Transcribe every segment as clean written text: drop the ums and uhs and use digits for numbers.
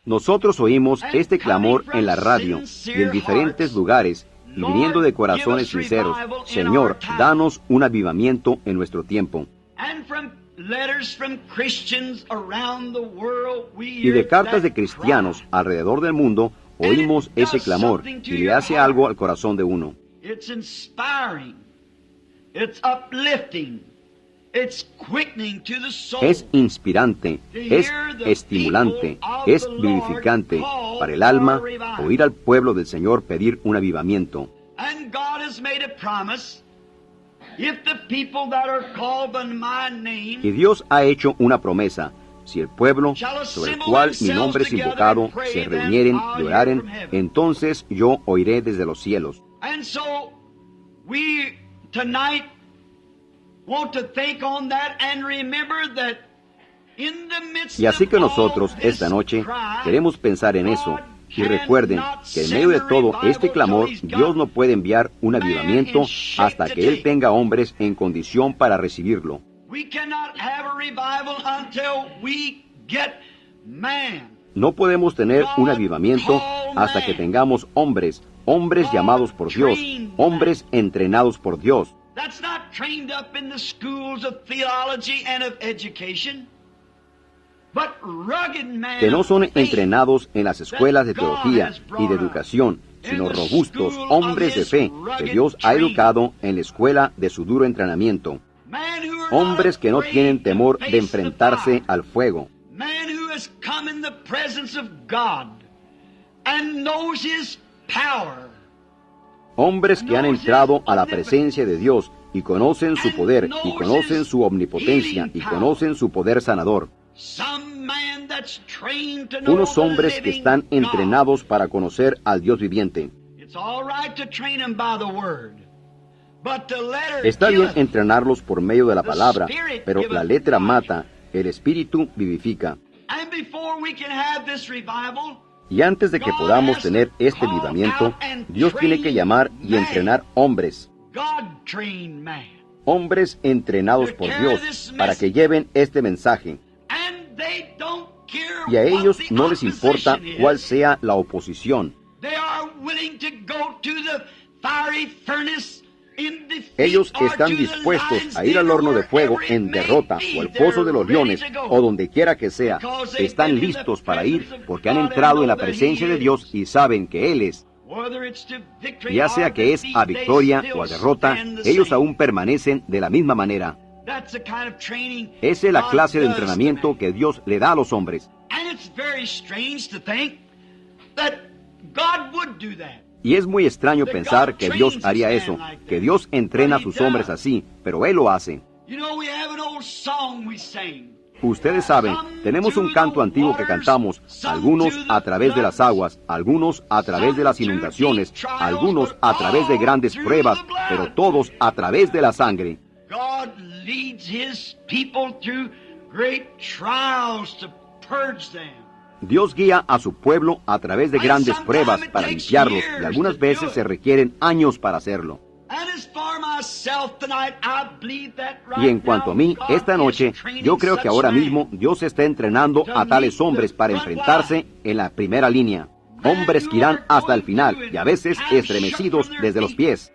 Nosotros oímos este clamor en la radio y en diferentes lugares, y viniendo de corazones sinceros: Señor, danos un avivamiento en nuestro tiempo. Y de cartas de cristianos alrededor del mundo, oímos ese clamor, y le hace algo al corazón de uno. Es inspirante, es estimulante, es vivificante para el alma oír al pueblo del Señor pedir un avivamiento. Y Dios ha hecho una promesa: si el pueblo sobre el cual mi nombre es invocado se reunieren y oraren, entonces yo oiré desde los cielos. Y así que nosotros esta noche queremos pensar en eso. Y recuerden que en medio de todo este clamor, Dios no puede enviar un avivamiento hasta que Él tenga hombres en condición para recibirlo. No podemos tener un avivamiento hasta que tengamos hombres llamados por Dios, hombres entrenados por Dios. Que no son entrenados en las escuelas de teología y de educación, sino robustos hombres de fe que Dios ha educado en la escuela de su duro entrenamiento. Hombres que no tienen temor de enfrentarse al fuego. Hombres que han entrado a la presencia de Dios y conocen su poder, y conocen su omnipotencia, y conocen su poder sanador. Unos hombres que están entrenados para conocer al Dios viviente. Está bien entrenarlos por medio de la palabra, pero la letra mata, el espíritu vivifica. Y antes de que podamos tener este avivamiento, Dios tiene que llamar y entrenar hombres. Hombres entrenados por Dios para que lleven este mensaje. Y a ellos no les importa cuál sea la oposición. Ellos están dispuestos a ir al horno de fuego en derrota, o al pozo de los leones, o donde quiera que sea. Están listos para ir porque han entrado en la presencia de Dios y saben que Él es. Ya sea que es a victoria o a derrota, ellos aún permanecen de la misma manera. Esa es la clase de entrenamiento que Dios le da a los hombres. Y es muy extraño pensar que Dios haría eso, que Dios entrena a sus hombres así, pero Él lo hace. Ustedes saben, tenemos un canto antiguo que cantamos, algunos a través de las aguas, algunos a través de las inundaciones, algunos a través de grandes pruebas, pero todos a través de la sangre. Dios guía a su pueblo a través de grandes pruebas para limpiarlos, y algunas veces se requieren años para hacerlo. Y en cuanto a mí, esta noche, yo creo que ahora mismo Dios está entrenando a tales hombres para enfrentarse en la primera línea. Hombres que irán hasta el final, y a veces estremecidos desde los pies.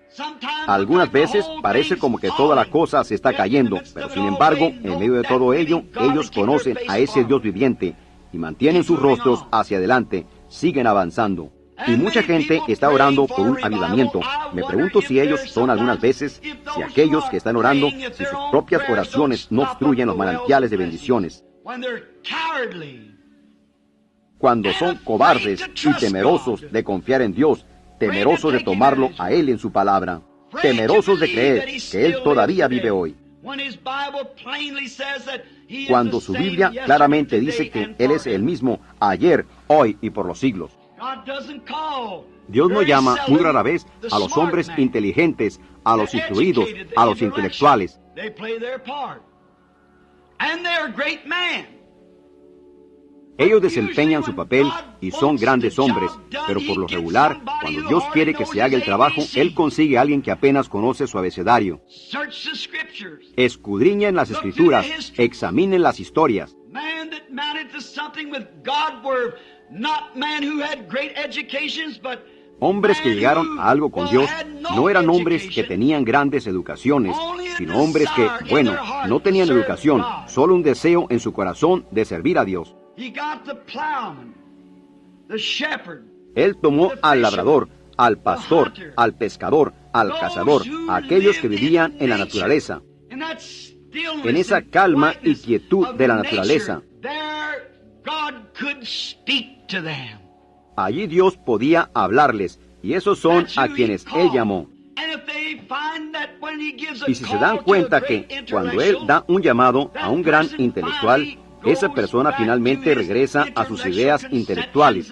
Algunas veces parece como que toda la cosa se está cayendo, pero sin embargo, en medio de todo ello, ellos conocen a ese Dios viviente y mantienen sus rostros hacia adelante, siguen avanzando. Y mucha gente está orando por un avivamiento. Me pregunto si ellos son algunas veces, si aquellos que están orando, si sus propias oraciones no obstruyen los manantiales de bendiciones. Cuando son cobardes y temerosos de confiar en Dios, temerosos de tomarlo a Él en su palabra, temerosos de creer que Él todavía vive hoy. Cuando su Biblia claramente dice que Él es el mismo ayer, hoy y por los siglos. Dios no llama muy rara vez a los hombres inteligentes, a los instruidos, a los intelectuales. Ellos desempeñan su papel y son grandes hombres, pero por lo regular, cuando Dios quiere que se haga el trabajo, Él consigue a alguien que apenas conoce su abecedario. Escudriñen las Escrituras, examinen las historias. Hombres que llegaron a algo con Dios no eran hombres que tenían grandes educaciones, sino hombres que, bueno, no tenían educación, solo un deseo en su corazón de servir a Dios. Él tomó al labrador, al pastor, al pescador, al cazador, a aquellos que vivían en la naturaleza, en esa calma y quietud de la naturaleza. Allí Dios podía hablarles, y esos son a quienes Él llamó. Y si se dan cuenta que cuando Él da un llamado a un gran intelectual, esa persona finalmente regresa a sus ideas intelectuales.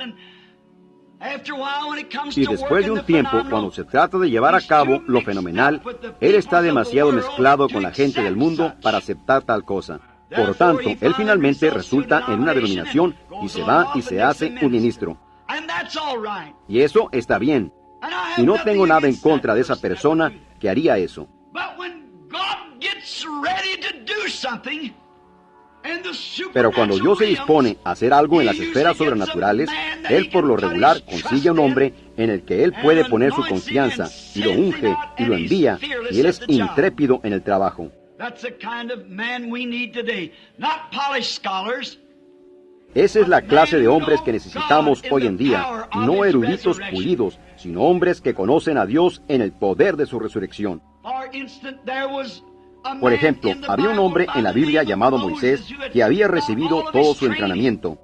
Y después de un tiempo, cuando se trata de llevar a cabo lo fenomenal, Él está demasiado mezclado con la gente del mundo para aceptar tal cosa. Por tanto, Él finalmente resulta en una denominación y se va y se hace un ministro. Y eso está bien. Y no tengo nada en contra de esa persona que haría eso. Pero cuando Dios se dispone a hacer algo en las esferas sobrenaturales, Él por lo regular consigue a un hombre en el que Él puede poner su confianza, y lo unge, y lo envía, y Él es intrépido en el trabajo. Esa es la clase de hombres que necesitamos hoy en día, no eruditos pulidos, sino hombres que conocen a Dios en el poder de su resurrección. Por ejemplo, había un hombre en la Biblia llamado Moisés que había recibido todo su entrenamiento.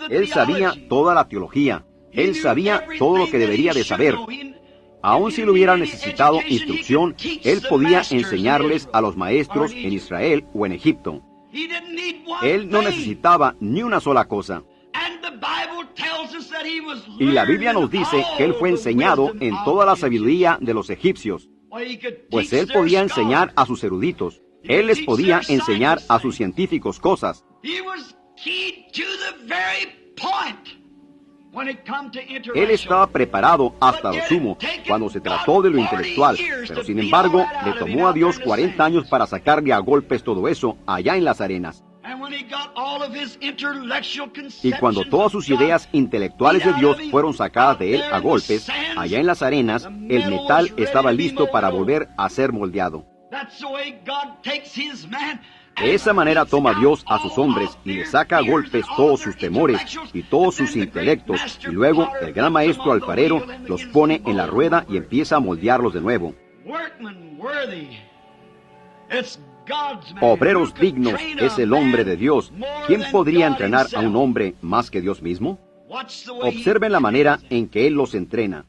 Él sabía toda la teología. Él sabía todo lo que debería de saber. Aun si le hubiera necesitado instrucción, él podía enseñarles a los maestros en Israel o en Egipto. Él no necesitaba ni una sola cosa. Y la Biblia nos dice que él fue enseñado en toda la sabiduría de los egipcios. Pues él podía enseñar a sus eruditos. Él les podía enseñar a sus científicos cosas. Él estaba preparado hasta lo sumo cuando se trató de lo intelectual, pero sin embargo le tomó a Dios 40 años para sacarle a golpes todo eso allá en las arenas. Y cuando todas sus ideas intelectuales de Dios fueron sacadas de él a golpes, allá en las arenas, el metal estaba listo para volver a ser moldeado. De esa manera toma Dios a sus hombres y le saca a golpes todos sus temores y todos sus intelectos, y luego el gran maestro alfarero los pone en la rueda y empieza a moldearlos de nuevo. Obreros dignos es el hombre de Dios. ¿Quién podría entrenar a un hombre más que Dios mismo? Observen la manera en que Él los entrena.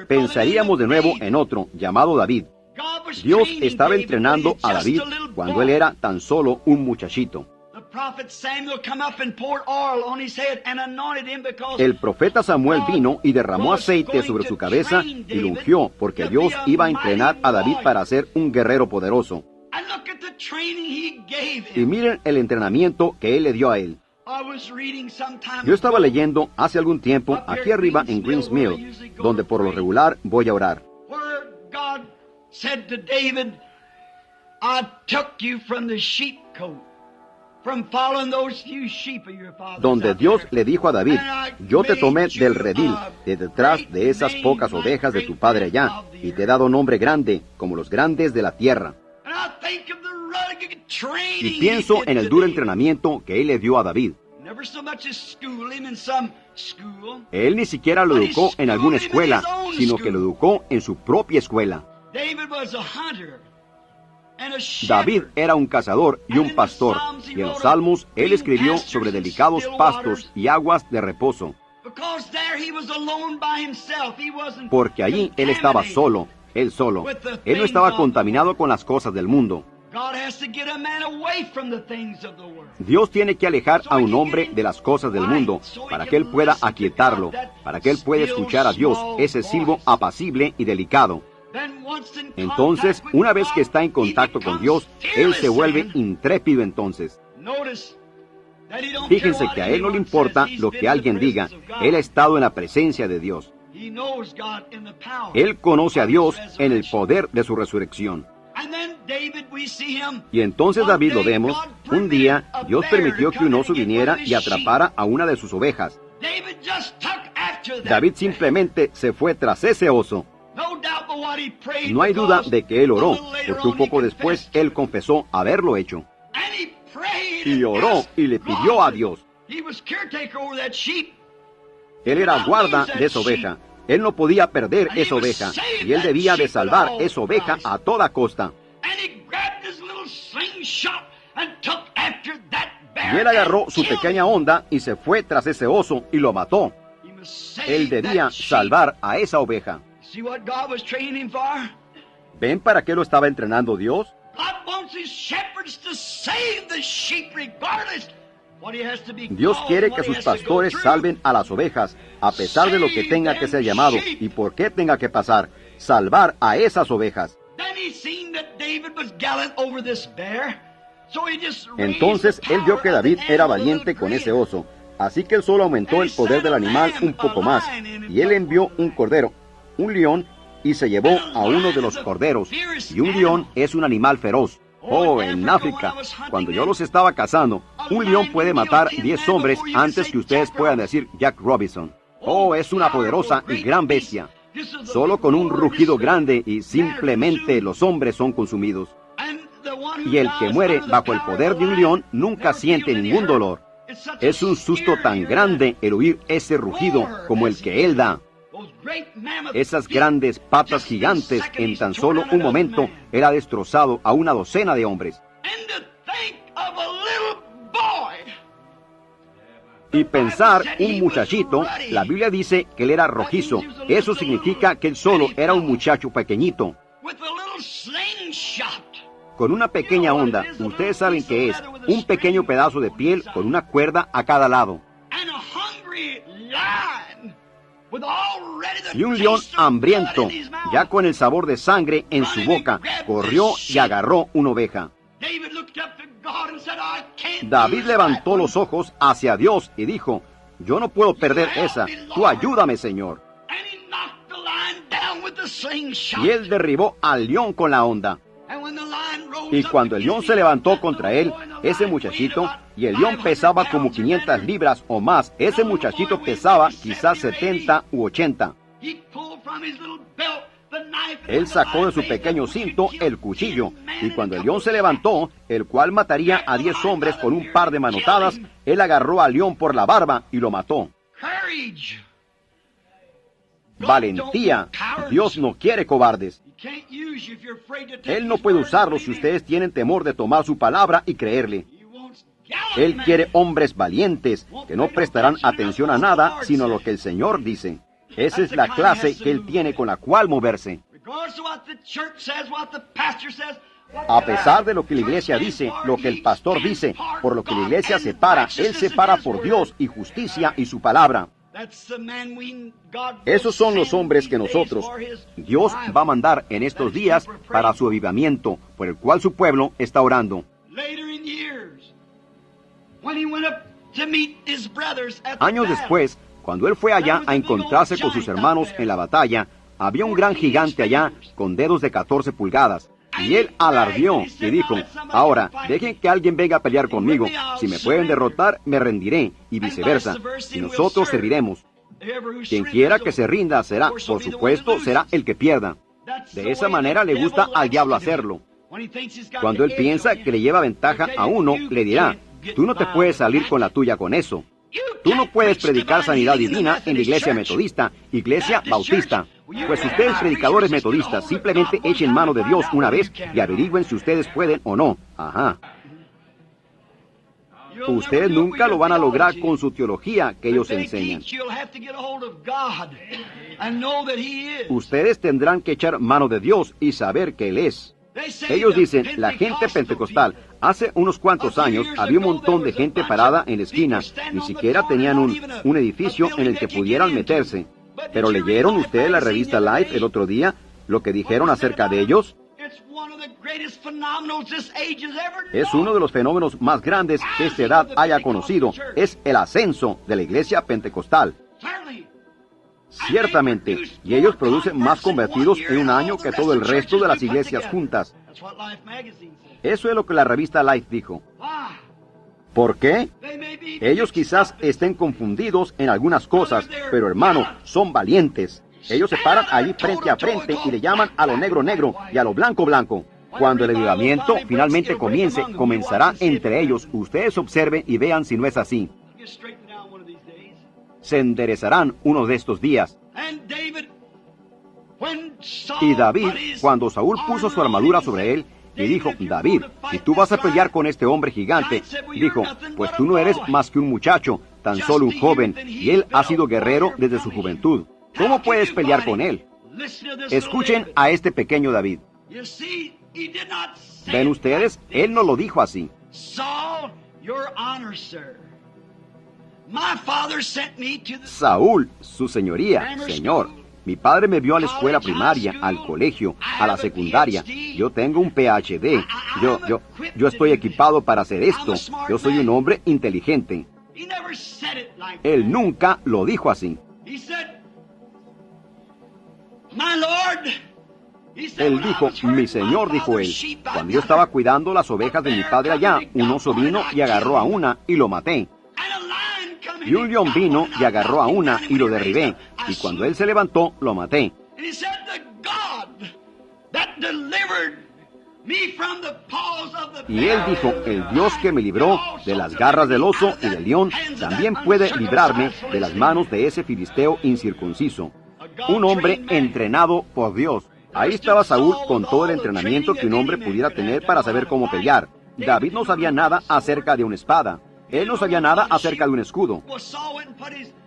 Pensaríamos de nuevo en otro, llamado David. Dios estaba entrenando a David cuando él era tan solo un muchachito. El profeta Samuel vino y derramó aceite sobre su cabeza y lo ungió, porque Dios iba a entrenar a David para ser un guerrero poderoso. Y miren el entrenamiento que Él le dio a él. Yo estaba leyendo hace algún tiempo aquí arriba en Greens Mill, donde por lo regular voy a orar. Said to David, I took you from the sheepcote, from following those few sheep of your father. Donde Dios le dijo a David, yo te tomé del redil, de detrás de esas pocas ovejas de tu padre allá, y te he dado nombre grande, como los grandes de la tierra. Y pienso en el duro entrenamiento que Él le dio a David. Él ni siquiera lo educó en alguna escuela, sino que lo educó en su propia escuela. David era un cazador y un pastor, y en los Salmos él escribió sobre delicados pastos y aguas de reposo. Porque allí él estaba solo, él solo. Él no estaba contaminado con las cosas del mundo. Dios tiene que alejar a un hombre de las cosas del mundo para que él pueda aquietarlo, para que él pueda escuchar a Dios, ese silbo apacible y delicado. Entonces, una vez que está en contacto con Dios, él se vuelve intrépido entonces. Fíjense que a él no le importa lo que alguien diga. Él ha estado en la presencia de Dios. Él conoce a Dios en el poder de su resurrección. Y entonces David lo vemos, un día Dios permitió que un oso viniera y atrapara a una de sus ovejas. David simplemente se fue tras ese oso. No hay duda de que él oró, porque un poco después él confesó haberlo hecho. Y oró y le pidió a Dios. Él era guarda de esa oveja. Él no podía perder esa oveja, y él debía de salvar esa oveja a toda costa. Y él agarró su pequeña onda y se fue tras ese oso y lo mató. Él debía salvar a esa oveja. ¿Ven para qué lo estaba entrenando Dios? Dios quiere que sus pastores salven a las ovejas, a pesar de lo que tenga que ser llamado y por qué tenga que pasar. Salvar a esas ovejas. Entonces él vio que David era valiente con ese oso, así que él solo aumentó el poder del animal un poco más, y él envió un cordero, un león, y se llevó a uno de los corderos, y un león es un animal feroz. Oh, en África, cuando yo los estaba cazando, un león puede matar 10 hombres antes que ustedes puedan decir Jack Robinson. Oh, es una poderosa y gran bestia. Solo con un rugido grande y simplemente los hombres son consumidos. Y el que muere bajo el poder de un león nunca siente ningún dolor. Es un susto tan grande el oír ese rugido como el que él da. Esas grandes patas gigantes en tan solo un momento él ha destrozado a una docena de hombres. Y pensar un muchachito, la Biblia dice que él era rojizo. Eso significa que él solo era un muchacho pequeñito. Con una pequeña onda, ustedes saben que es un pequeño pedazo de piel con una cuerda a cada lado. Y un león hambriento, ya con el sabor de sangre en su boca, corrió y agarró una oveja. David levantó los ojos hacia Dios y dijo, yo no puedo perder esa, tú ayúdame, Señor. Y él derribó al león con la onda. Y cuando el león se levantó contra él, ese muchachito, y el león pesaba como 500 libras o más, ese muchachito pesaba quizás 70 u 80. Él sacó de su pequeño cinto el cuchillo, y cuando el león se levantó, el cual mataría a 10 hombres con un par de manotadas, él agarró al león por la barba y lo mató. Valentía. Dios no quiere cobardes. Él no puede usarlos si ustedes tienen temor de tomar su palabra y creerle. Él quiere hombres valientes que no prestarán atención a nada sino a lo que el Señor dice. Esa es la clase que Él tiene con la cual moverse. A pesar de lo que la iglesia dice, lo que el pastor dice, por lo que la iglesia se para, Él se para por Dios y justicia y su palabra. Esos son los hombres que Dios va a mandar en estos días para su avivamiento, por el cual su pueblo está orando. Años después, cuando él fue allá a encontrarse con sus hermanos en la batalla, había un gran gigante allá con dedos de 14 pulgadas. Y él alardeó y dijo, ahora, dejen que alguien venga a pelear conmigo. Si me pueden derrotar, me rendiré, y viceversa. Y nosotros serviremos. Quien quiera que se rinda será, por supuesto, será el que pierda. De esa manera le gusta al diablo hacerlo. Cuando él piensa que le lleva ventaja a uno, le dirá, tú no te puedes salir con la tuya con eso. Tú no puedes predicar sanidad divina en la iglesia metodista, iglesia bautista. Pues ustedes, predicadores metodistas, simplemente echen mano de Dios una vez y averigüen si ustedes pueden o no. Ajá. Ustedes nunca lo van a lograr con su teología que ellos enseñan. Ustedes tendrán que echar mano de Dios y saber que Él es. Ellos dicen, la gente pentecostal, hace unos cuantos años había un montón de gente parada en la esquina, ni siquiera tenían un edificio en el que pudieran meterse. Pero ¿leyeron ustedes la revista Life el otro día lo que dijeron acerca de ellos? Es uno de los fenómenos más grandes que esta edad haya conocido. Es el ascenso de la iglesia pentecostal. Ciertamente, y ellos producen más convertidos en un año que todo el resto de las iglesias juntas. Eso es lo que la revista Life dijo. ¿Por qué? Ellos quizás estén confundidos en algunas cosas, pero hermano, son valientes. Ellos se paran allí frente a frente y le llaman a lo negro negro y a lo blanco blanco. Cuando el avivamiento finalmente comience, comenzará entre ellos. Ustedes observen y vean si no es así. Se enderezarán uno de estos días. Y David, cuando Saúl puso su armadura sobre él, y dijo, David, si tú vas a pelear con este hombre gigante, dijo, pues tú no eres más que un muchacho, tan solo un joven, y él ha sido guerrero desde su juventud. ¿Cómo puedes pelear con él? Escuchen a este pequeño David. ¿Ven ustedes? Él no lo dijo así. Saúl, su señoría, Señor. Mi padre me vio a la escuela primaria, al colegio, a la secundaria. Yo tengo un PhD. Yo estoy equipado para hacer esto. Yo soy un hombre inteligente. Él nunca lo dijo así. Él dijo, mi señor, dijo él, cuando yo estaba cuidando las ovejas de mi padre allá, un oso vino y agarró a una y lo maté. Y un león vino y agarró a una y lo derribé. Y cuando él se levantó, lo maté. Y él dijo, el Dios que me libró de las garras del oso y del león, también puede librarme de las manos de ese filisteo incircunciso. Un hombre entrenado por Dios. Ahí estaba Saúl con todo el entrenamiento que un hombre pudiera tener para saber cómo pelear. David no sabía nada acerca de una espada. Él no sabía nada acerca de un escudo.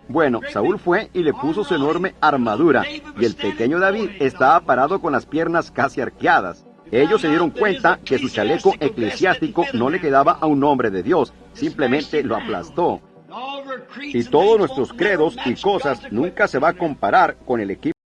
Bueno, Saúl fue y le puso su enorme armadura, y el pequeño David estaba parado con las piernas casi arqueadas. Ellos se dieron cuenta que su chaleco eclesiástico no le quedaba a un hombre de Dios, simplemente lo aplastó. Y todos nuestros credos y cosas nunca se va a comparar con el equipo